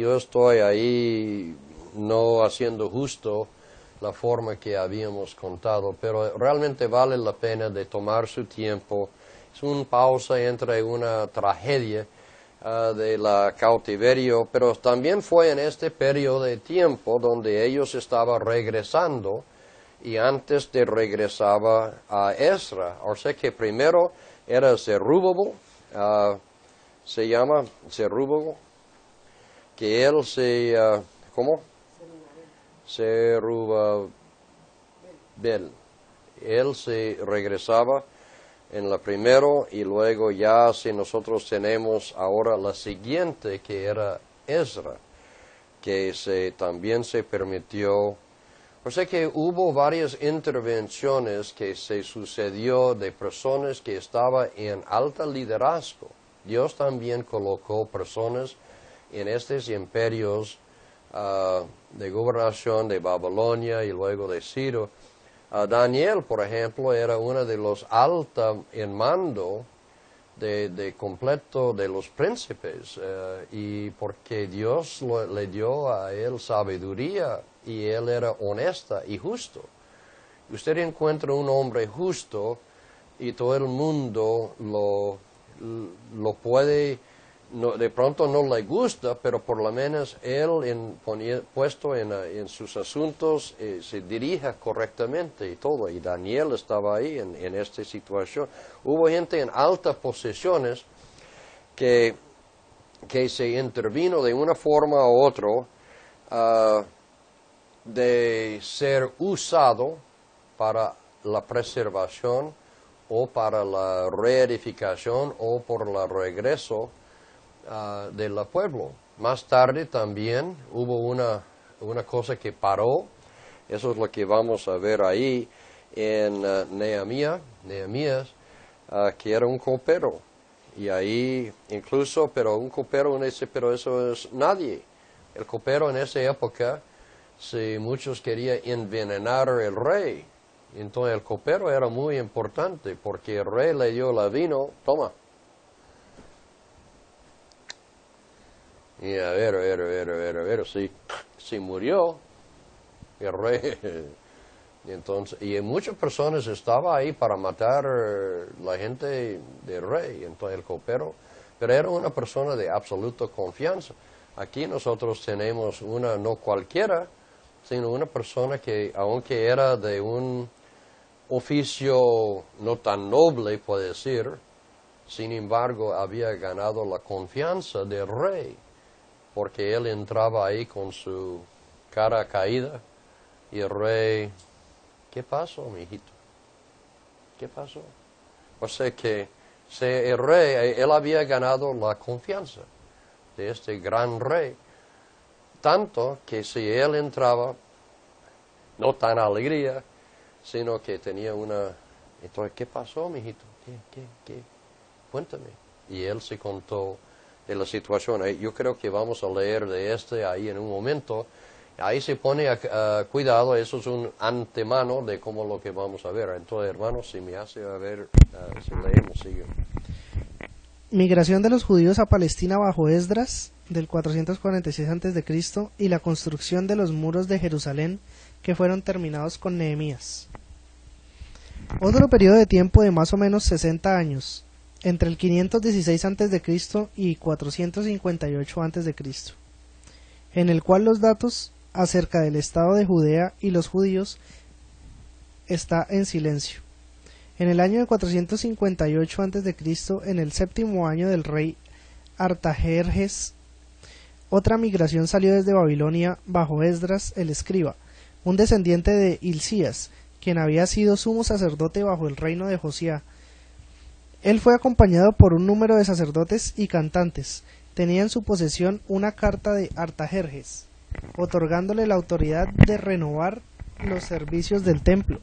yo estoy ahí no haciendo justo la forma que habíamos contado, pero realmente vale la pena de tomar su tiempo. Es una pausa entre una tragedia de la cautiverio, pero también fue en este periodo de tiempo donde ellos estaban regresando y antes de regresaba a Ezra. O sea que primero era Zerubabel, se llama Zerubabel, que él se, ¿cómo? Zerubabel. Él se regresaba en la primero y luego ya si nosotros tenemos ahora la siguiente que era Ezra, que también se permitió. O sea que hubo varias intervenciones que se sucedió de personas que estaban en alto liderazgo. Dios también colocó personas en estos imperios de gobernación de Babilonia y luego de Ciro. Daniel, por ejemplo, era uno de los altos en mando de completo de los príncipes y porque Dios le dio a él sabiduría y él era honesto y justo. Usted encuentra un hombre justo y todo el mundo lo puede, de pronto no le gusta, pero por lo menos él puesto en sus asuntos se dirige correctamente y todo. Y Daniel estaba ahí en esta situación. Hubo gente en altas posiciones que se intervino de una forma u otra de ser usado para la preservación o para la reedificación o por el regreso del pueblo. Más tarde también hubo una cosa que paró, eso es lo que vamos a ver ahí en Nehemías, que era un copero. Y ahí incluso, pero un copero uno dice, pero eso es nadie. El copero en esa época, si muchos querían envenenar al rey, entonces el copero era muy importante porque el rey le dio el vino, toma. Y a ver, si murió el rey, y muchas personas estaban ahí para matar la gente del rey, entonces el copero, pero era una persona de absoluta confianza. Aquí nosotros tenemos una no cualquiera, sino una persona que, aunque era de un oficio no tan noble, puede decir, sin embargo había ganado la confianza del rey, porque él entraba ahí con su cara caída y el rey, ¿qué pasó, mijito? ¿Qué pasó? O sea que el rey, él había ganado la confianza de este gran rey, tanto que si él entraba, no tan alegría, sino que tenía entonces, ¿qué pasó, mijito? ¿Qué? Cuéntame. Y él se contó de la situación. Yo creo que vamos a leer de ahí en un momento. Ahí se pone cuidado, eso es un antemano de cómo lo que vamos a ver. Entonces, hermanos, si me hace a ver, si leemos, sigue. Migración de los judíos a Palestina bajo Esdras, del 446 a.C., y la construcción de los muros de Jerusalén, que fueron terminados con Nehemías. Otro periodo de tiempo de más o menos 60 años, entre el 516 a.C. y 458 a.C., en el cual los datos acerca del estado de Judea y los judíos está en silencio. En el año de 458 a.C., en el séptimo año del rey Artajerjes, otra migración salió desde Babilonia bajo Esdras el escriba, un descendiente de Hilcías, quien había sido sumo sacerdote bajo el reino de Josías. Él fue acompañado por un número de sacerdotes y cantantes. Tenía en su posesión una carta de Artajerjes, otorgándole la autoridad de renovar los servicios del templo.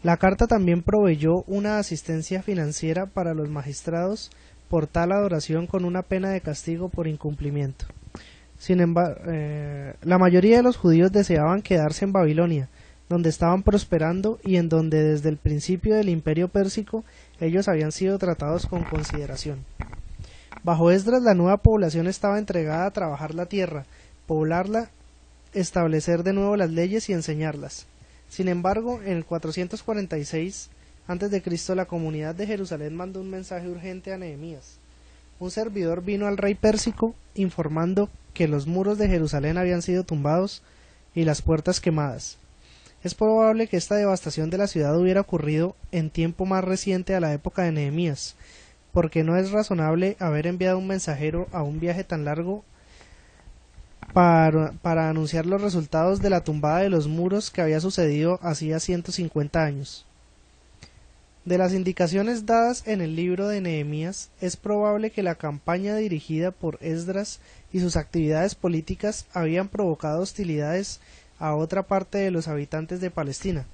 La carta también proveyó una asistencia financiera para los magistrados por tal adoración con una pena de castigo por incumplimiento. Sin embargo, la mayoría de los judíos deseaban quedarse en Babilonia, donde estaban prosperando y en donde desde el principio del imperio pérsico ellos habían sido tratados con consideración. Bajo Esdras, la nueva población estaba entregada a trabajar la tierra, poblarla, establecer de nuevo las leyes y enseñarlas. Sin embargo, en el 446 a.C., la comunidad de Jerusalén mandó un mensaje urgente a Nehemías. Un servidor vino al rey pérsico informando que los muros de Jerusalén habían sido tumbados y las puertas quemadas. Es probable que esta devastación de la ciudad hubiera ocurrido en tiempo más reciente a la época de Nehemías, porque no es razonable haber enviado un mensajero a un viaje tan largo para anunciar los resultados de la tumbada de los muros que había sucedido hacía 150 años. De las indicaciones dadas en el libro de Nehemías, es probable que la campaña dirigida por Esdras y sus actividades políticas habían provocado hostilidades a otra parte de los habitantes de Palestina,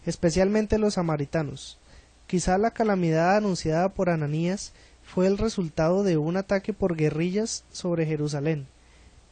especialmente los samaritanos. Quizá la calamidad anunciada por Ananías fue el resultado de un ataque por guerrillas sobre Jerusalén,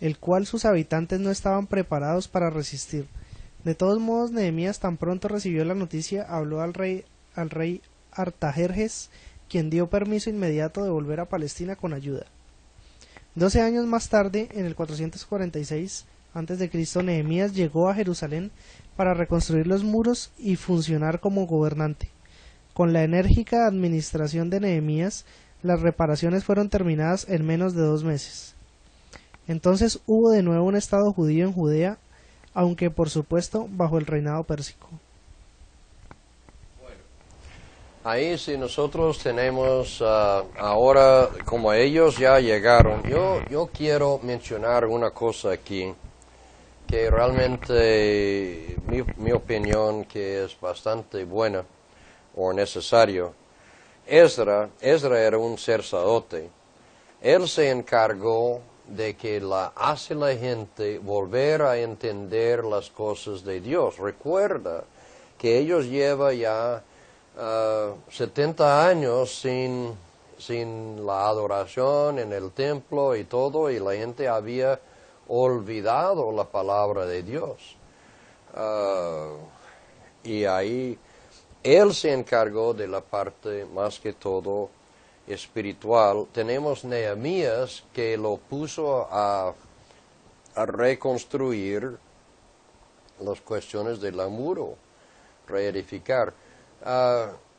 el cual sus habitantes no estaban preparados para resistir. De todos modos, Nehemías tan pronto recibió la noticia, habló al rey Artajerjes, quien dio permiso inmediato de volver a Palestina con ayuda. 12 años más tarde, en el 446 a.C., Nehemías llegó a Jerusalén para reconstruir los muros y funcionar como gobernante. Con la enérgica administración de Nehemías, las reparaciones fueron terminadas en menos de 2 meses. Entonces hubo de nuevo un estado judío en Judea, aunque por supuesto bajo el reinado pérsico. Ahí si nosotros tenemos ahora, como ellos ya llegaron, yo quiero mencionar una cosa aquí, que realmente mi opinión que es bastante buena o necesario. Esdra era un sacerdote. Él se encargó de que hace la gente volver a entender las cosas de Dios. Recuerda que ellos llevan ya 70 años sin la adoración en el templo y todo, y la gente había olvidado la palabra de Dios. Y ahí él se encargó de la parte más que todo espiritual. Tenemos Nehemías que lo puso a reconstruir las cuestiones del muro, reedificar.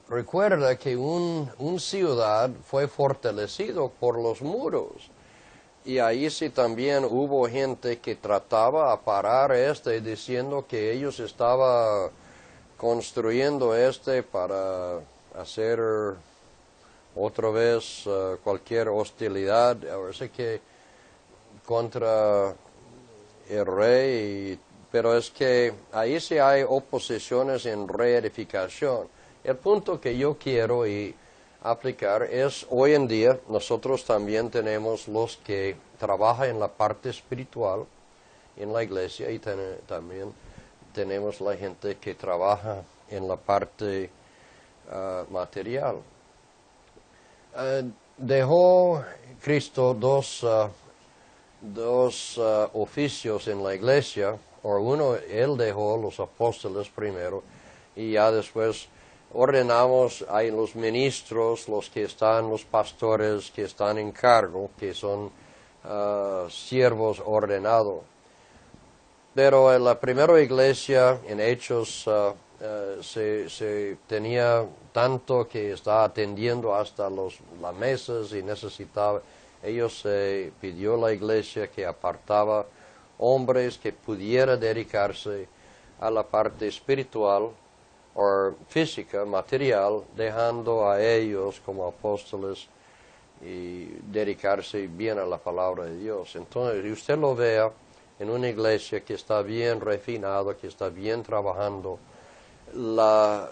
Recuerda que un ciudad fue fortalecido por los muros. Y ahí sí también hubo gente que trataba a parar diciendo que ellos estaban construyendo para hacer otra vez cualquier hostilidad, ahora que contra el rey, pero es que ahí sí hay oposiciones en reedificación. El punto que yo quiero aplicar es, hoy en día nosotros también tenemos los que trabajan en la parte espiritual en la iglesia, y también tenemos la gente que trabaja en la parte material. Dejó Cristo dos oficios en la iglesia, o uno, él dejó los apóstoles primero, y ya después ordenamos, hay los ministros, los pastores que están en cargo, que son siervos ordenados. Pero en la primera iglesia, en Hechos, se tenía tanto que estaba atendiendo hasta las mesas y necesitaba. Ellos pidió a la iglesia que apartaba hombres que pudieran dedicarse a la parte espiritual o física, material, dejando a ellos como apóstoles y dedicarse bien a la palabra de Dios. Entonces, usted lo vea en una iglesia que está bien refinada, que está bien trabajando, las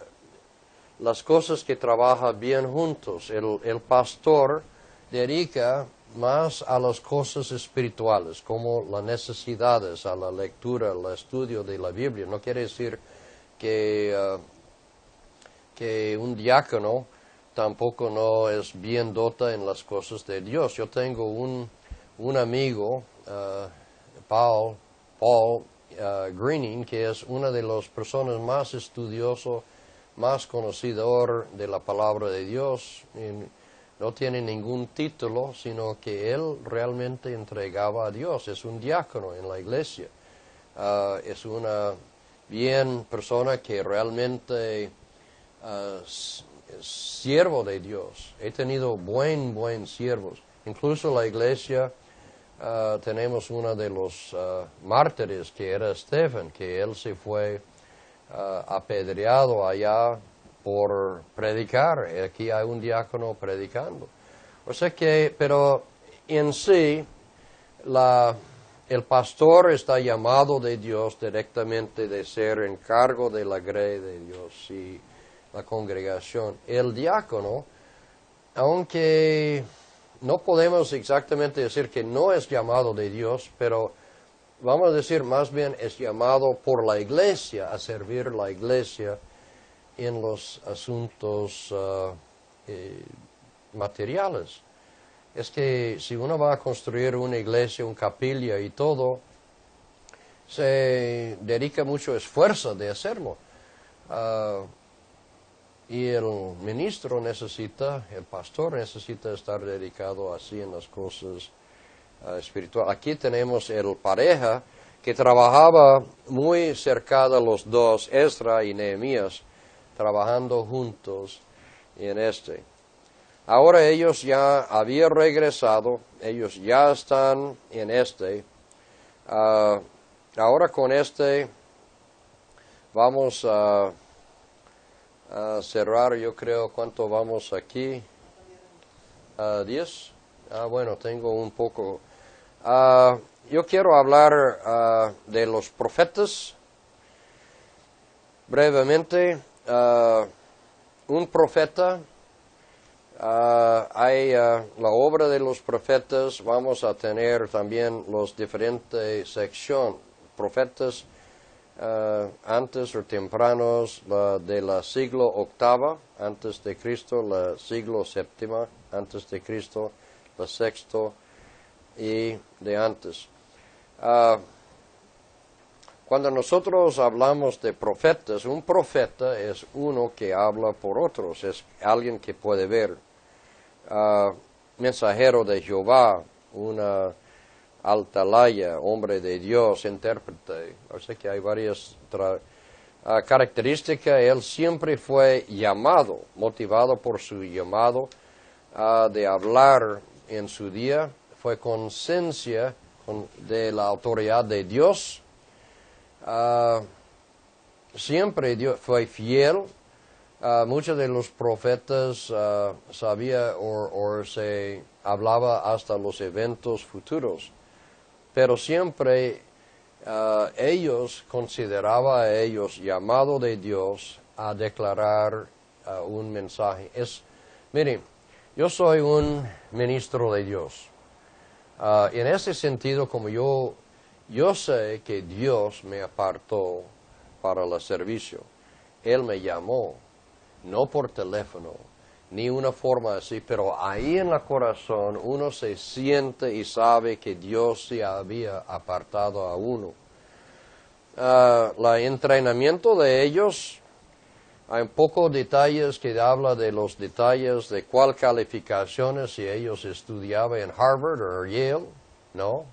cosas que trabajan bien juntos. El pastor dedica más a las cosas espirituales, como las necesidades, a la lectura, al estudio de la Biblia. No quiere decir que un diácono tampoco no es bien dota en las cosas de Dios. Yo tengo un amigo, Paul Greening, que es una de las personas más estudioso, más conocedor de la palabra de Dios. no tiene ningún título, sino que él realmente entregaba a Dios. Es un diácono en la iglesia. Es una persona que realmente es siervo de Dios. He tenido buen siervos. Incluso la iglesia tenemos uno de los mártires que era Esteban, que él se fue apedreado allá por predicar. Aquí hay un diácono predicando. O sea que, pero en sí, el pastor está llamado de Dios directamente de ser encargo de la grey de Dios y la congregación. El diácono, aunque no podemos exactamente decir que no es llamado de Dios, pero vamos a decir más bien es llamado por la iglesia a servir la iglesia en los asuntos materiales. Es que si uno va a construir una iglesia, una capilla y todo, se dedica mucho esfuerzo de hacerlo. Y el ministro el pastor necesita estar dedicado así en las cosas espirituales. Aquí tenemos el pareja que trabajaba muy cercada los dos, Esdras y Nehemías, trabajando juntos en este. Ahora ellos ya habían regresado, ellos ya están en este. Ahora con este vamos a cerrar, yo creo, ¿cuánto vamos aquí? 10. Bueno, tengo un poco. Yo quiero hablar de los profetas brevemente. Un profeta. Hay la obra de los profetas. Vamos a tener también los diferentes secciones. Profetas antes o tempranos de la siglo octava antes de Cristo, la siglo séptima antes de Cristo, la sexto y de antes. Cuando nosotros hablamos de profetas, un profeta es uno que habla por otros, es alguien que puede ver. Mensajero de Jehová, una atalaya, hombre de Dios, intérprete. O sea que hay varias características. Él siempre fue llamado, motivado por su llamado de hablar en su día. Fue conciencia de la autoridad de Dios. Siempre Dios fue fiel. Muchos de los profetas sabía o se hablaba hasta los eventos futuros. Pero siempre ellos consideraban a ellos llamado de Dios a declarar un mensaje. Miren, yo soy un ministro de Dios. En ese sentido, como yo sé que Dios me apartó para el servicio. Él me llamó, no por teléfono, ni una forma así, pero ahí en el corazón uno se siente y sabe que Dios se había apartado a uno. El entrenamiento de ellos, hay pocos detalles que habla de los detalles de cuál calificaciones, si ellos estudiaban en Harvard o Yale, no,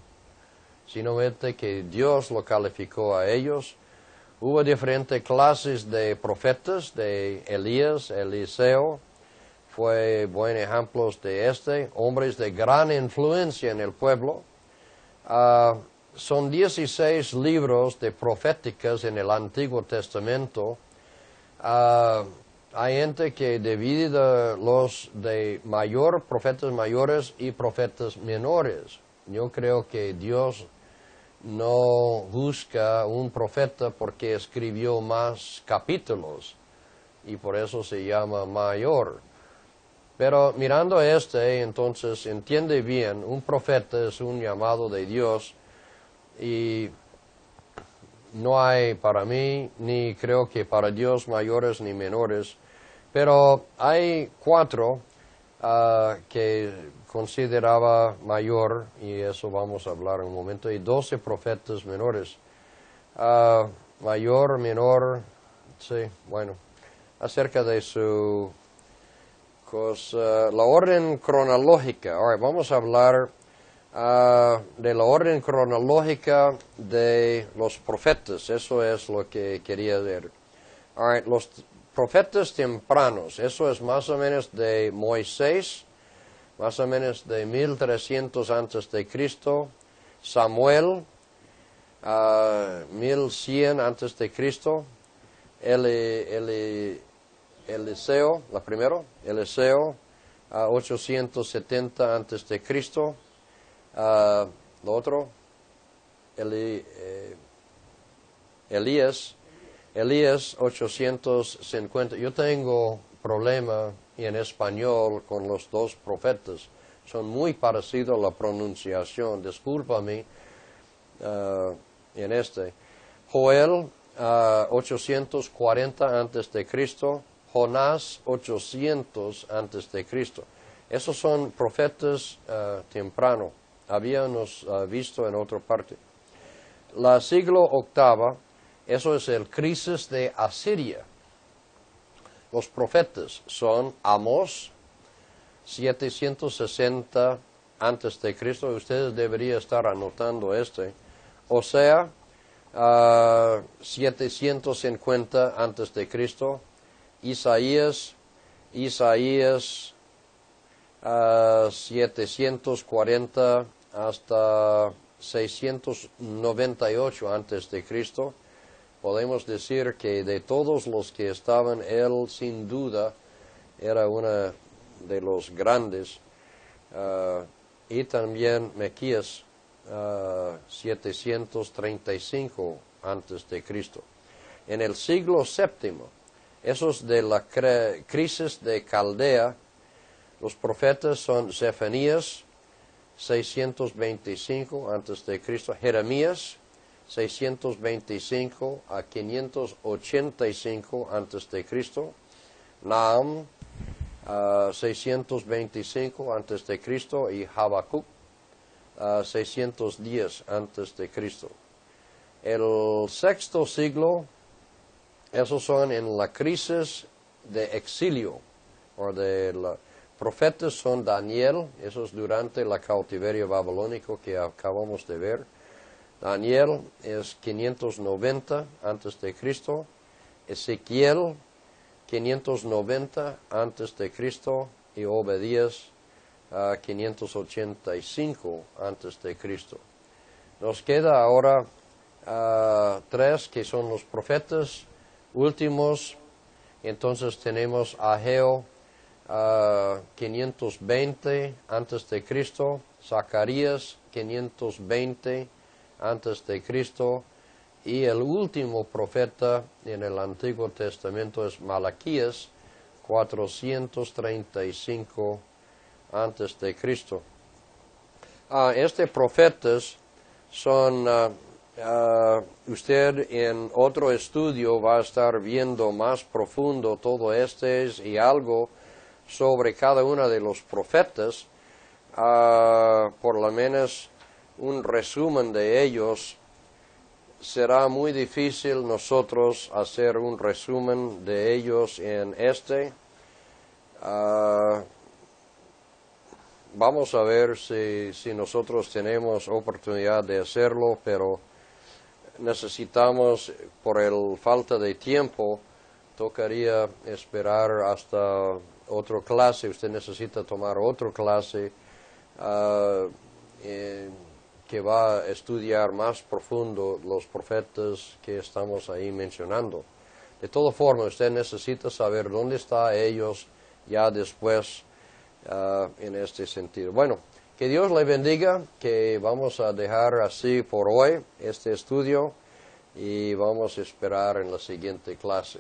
sino que Dios lo calificó a ellos. Hubo diferentes clases de profetas, de Elías, Eliseo, fue buen ejemplo de hombres de gran influencia en el pueblo. Son 16 libros de proféticas en el Antiguo Testamento. Hay gente que divide los de profetas mayores y profetas menores. Yo creo que Dios no busca un profeta porque escribió más capítulos y por eso se llama mayor. Pero mirando entonces entiende bien, un profeta es un llamado de Dios y no hay para mí, ni creo que para Dios mayores ni menores, pero hay 4 que consideraba mayor, y eso vamos a hablar en un momento, y 12 profetas menores. Mayor, menor, sí, bueno, acerca de su La orden cronológica. Ahora vamos a hablar de la orden cronológica de los profetas. Eso es lo que quería ver. Ahora, los profetas tempranos, eso es más o menos de Moisés, más o menos de 1300 antes de Cristo, Samuel, 1100 antes de Cristo, Eliseo, la primero, Eliseo, 870 antes de Cristo, lo otro, Elías 850. Yo tengo problema en español con los dos profetas. Son muy parecidos la pronunciación. Discúlpame en este. Joel 840 antes de Cristo. Jonás 800 antes de Cristo. Esos son profetas temprano. Habíamos visto en otra parte. La siglo octava, eso es el crisis de Asiria. Los profetas son Amós, 760 antes de Cristo. Ustedes deberían estar anotando este. Osea, 750 antes de Cristo. Isaías, 740 hasta 698 antes de Cristo. Podemos decir que de todos los que estaban, él sin duda era uno de los grandes. Y también Mequías, 735 antes de Cristo. En el siglo séptimo, esos de la crisis de Caldea, los profetas son Zefanías, 625 antes de Cristo, Jeremías, 625 a 585 antes de Cristo, Nahum, 625 antes de Cristo, y Habacuc, 610 antes de Cristo. El sexto siglo, esos son en la crisis de exilio, o de la profetas son Daniel, eso es durante el cautiverio babilónico que acabamos de ver. Daniel es 590 antes de Cristo, Ezequiel 590 antes de Cristo y Obedías 585 antes de Cristo. Nos queda ahora tres que son los profetas últimos. Entonces tenemos Ageo 520 antes de Cristo, Zacarías 520 antes de Cristo, y el último profeta en el Antiguo Testamento es Malaquías 435 antes de Cristo. Profetas son, usted en otro estudio va a estar viendo más profundo todo y algo sobre cada uno de los profetas, por lo menos un resumen de ellos. Será muy difícil nosotros hacer un resumen de ellos en vamos a ver si nosotros tenemos oportunidad de hacerlo, pero necesitamos, por el falta de tiempo, tocaría esperar hasta otra clase. Usted necesita tomar otra clase que va a estudiar más profundo los profetas que estamos ahí mencionando. De todas formas, usted necesita saber dónde están ellos ya después en este sentido. Bueno, que Dios le bendiga, que vamos a dejar así por hoy este estudio y vamos a esperar en la siguiente clase.